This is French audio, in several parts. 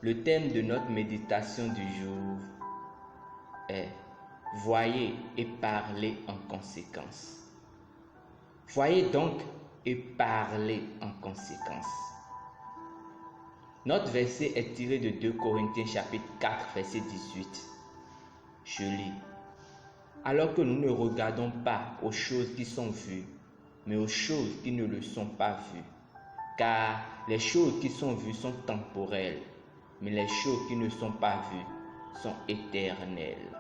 Le thème de notre méditation du jour est « Voyez et parlez en conséquence ». Voyez donc et parlez en conséquence. Notre verset est tiré de 2 Corinthiens chapitre 4 verset 18. Je lis. Alors que nous ne regardons pas aux choses qui sont vues, mais aux choses qui ne le sont pas vues. Car les choses qui sont vues sont temporelles, mais les choses qui ne sont pas vues sont éternelles.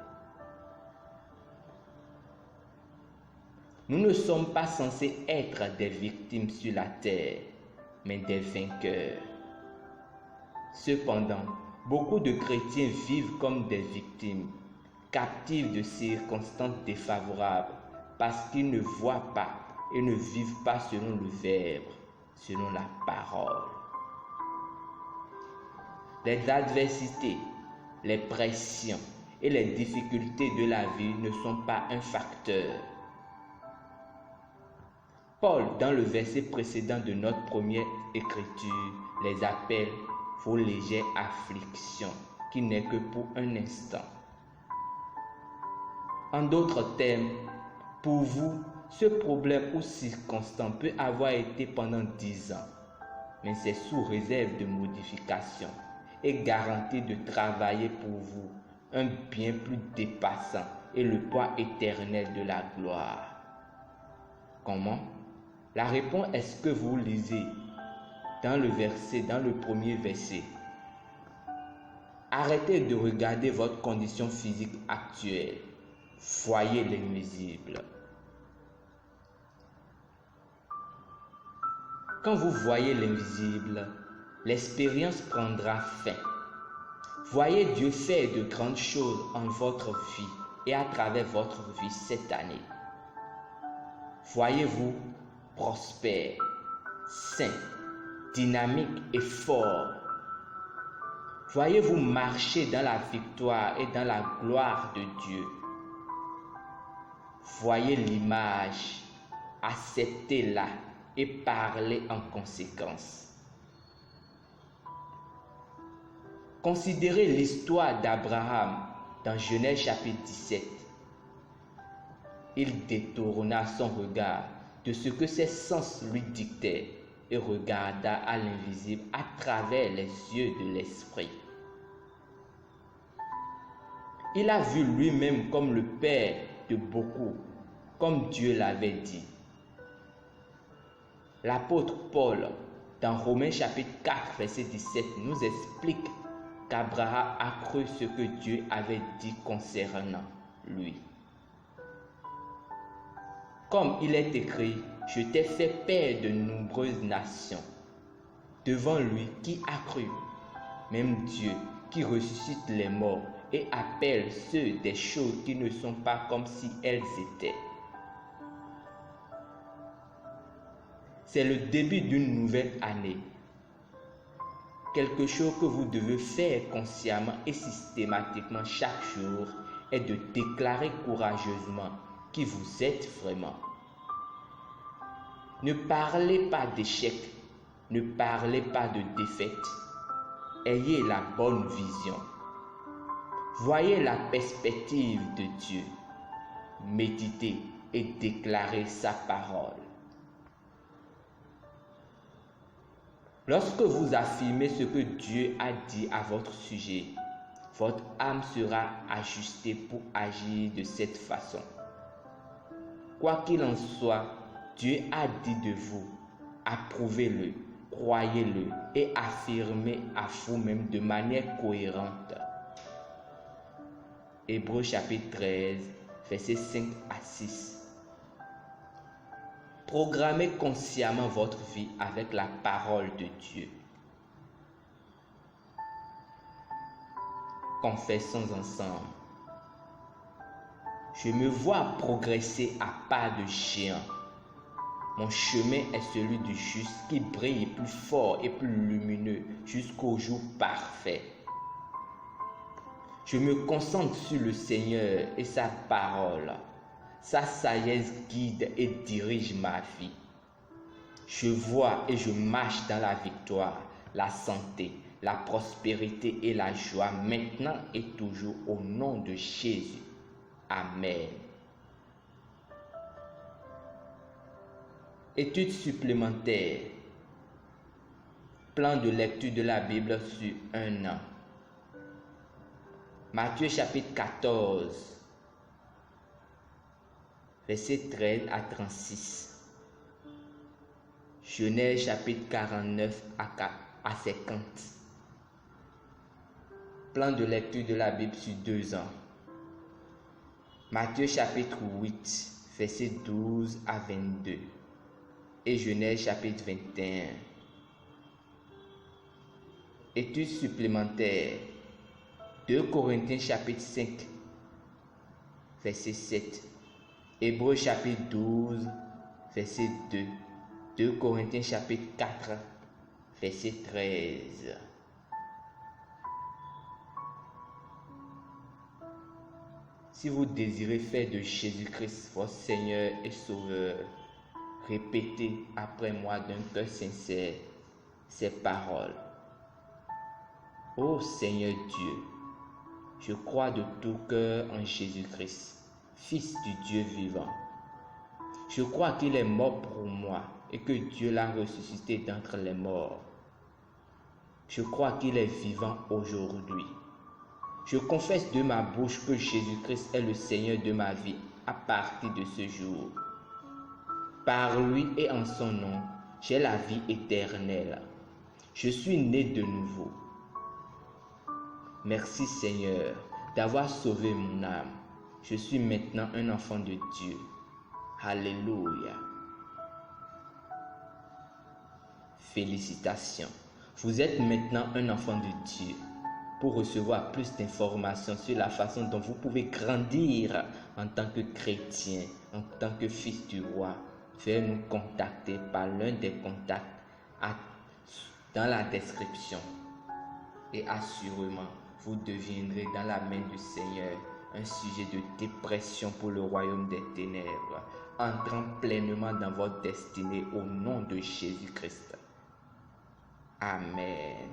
Nous ne sommes pas censés être des victimes sur la terre, mais des vainqueurs. Cependant, beaucoup de chrétiens vivent comme des victimes, captifs de circonstances défavorables, parce qu'ils ne voient pas et ne vivent pas selon le verbe, selon la parole. Les adversités, les pressions et les difficultés de la vie ne sont pas un facteur. Paul, dans le verset précédent de notre première écriture, les appelle vos légères afflictions, qui n'est que pour un instant. En d'autres termes, pour vous, ce problème ou circonstance peut avoir été pendant 10 ans, mais c'est sous réserve de modification et garantie de travailler pour vous un bien plus dépassant et le poids éternel de la gloire. Comment? La réponse est ce que vous lisez dans le premier verset. Arrêtez de regarder votre condition physique actuelle. Voyez l'invisible. Quand vous voyez l'invisible, l'expérience prendra fin. Voyez Dieu faire de grandes choses en votre vie et à travers votre vie cette année. Voyez-vous prospère, sain, dynamique et fort. Voyez-vous marcher dans la victoire et dans la gloire de Dieu. Voyez l'image, acceptez-la et parlez en conséquence. Considérez l'histoire d'Abraham dans Genèse chapitre 17. Il détourna son regard de ce que ses sens lui dictaient et regarda à l'invisible à travers les yeux de l'esprit. Il a vu lui-même comme le Père de beaucoup, comme Dieu l'avait dit. L'apôtre Paul, dans Romains chapitre 4, verset 17, nous explique qu'Abraham a cru ce que Dieu avait dit concernant lui. Comme il est écrit, je t'ai fait père de nombreuses nations. Devant lui qui a cru, même Dieu qui ressuscite les morts et appelle ceux des choses qui ne sont pas comme si elles étaient. C'est le début d'une nouvelle année. Quelque chose que vous devez faire consciemment et systématiquement chaque jour est de déclarer courageusement qui vous êtes vraiment. Ne parlez pas d'échec, ne parlez pas de défaite. Ayez la bonne vision. Voyez la perspective de Dieu. Méditez et déclarez sa parole. Lorsque vous affirmez ce que Dieu a dit à votre sujet, votre âme sera ajustée pour agir de cette façon. Quoi qu'il en soit, Dieu a dit de vous, approuvez-le, croyez-le et affirmez à vous-même de manière cohérente. Hébreux chapitre 13, versets 5 à 6. Programmez consciemment votre vie avec la parole de Dieu. Confessons ensemble. Je me vois progresser à pas de géant. Mon chemin est celui du juste qui brille plus fort et plus lumineux jusqu'au jour parfait. Je me concentre sur le Seigneur et sa parole. Sa sagesse guide et dirige ma vie. Je vois et je marche dans la victoire, la santé, la prospérité et la joie maintenant et toujours au nom de Jésus. Amen. Étude supplémentaire. Plan de lecture de la Bible sur un an. Matthieu chapitre 14, versets 13 à 36. Genèse chapitre 49 à 50. Plan de lecture de la Bible sur 2 ans. Matthieu chapitre 8, versets 12 à 22. Et Genèse chapitre 21. Études supplémentaires. 2 Corinthiens chapitre 5, verset 7. Hébreux chapitre 12, verset 2. 2 Corinthiens chapitre 4, verset 13. Si vous désirez faire de Jésus-Christ votre Seigneur et Sauveur, répétez après moi d'un cœur sincère ces paroles. Ô Seigneur Dieu, je crois de tout cœur en Jésus-Christ, Fils du Dieu vivant. Je crois qu'il est mort pour moi et que Dieu l'a ressuscité d'entre les morts. Je crois qu'il est vivant aujourd'hui. Je confesse de ma bouche que Jésus-Christ est le Seigneur de ma vie à partir de ce jour. Par lui et en son nom, j'ai la vie éternelle. Je suis né de nouveau. Merci Seigneur d'avoir sauvé mon âme. Je suis maintenant un enfant de Dieu. Alléluia. Félicitations. Vous êtes maintenant un enfant de Dieu. Pour recevoir plus d'informations sur la façon dont vous pouvez grandir en tant que chrétien, en tant que fils du roi, veuillez nous contacter par l'un des contacts dans la description. Et assurément, vous deviendrez dans la main du Seigneur un sujet de dépression pour le royaume des ténèbres, entrant pleinement dans votre destinée au nom de Jésus-Christ. Amen.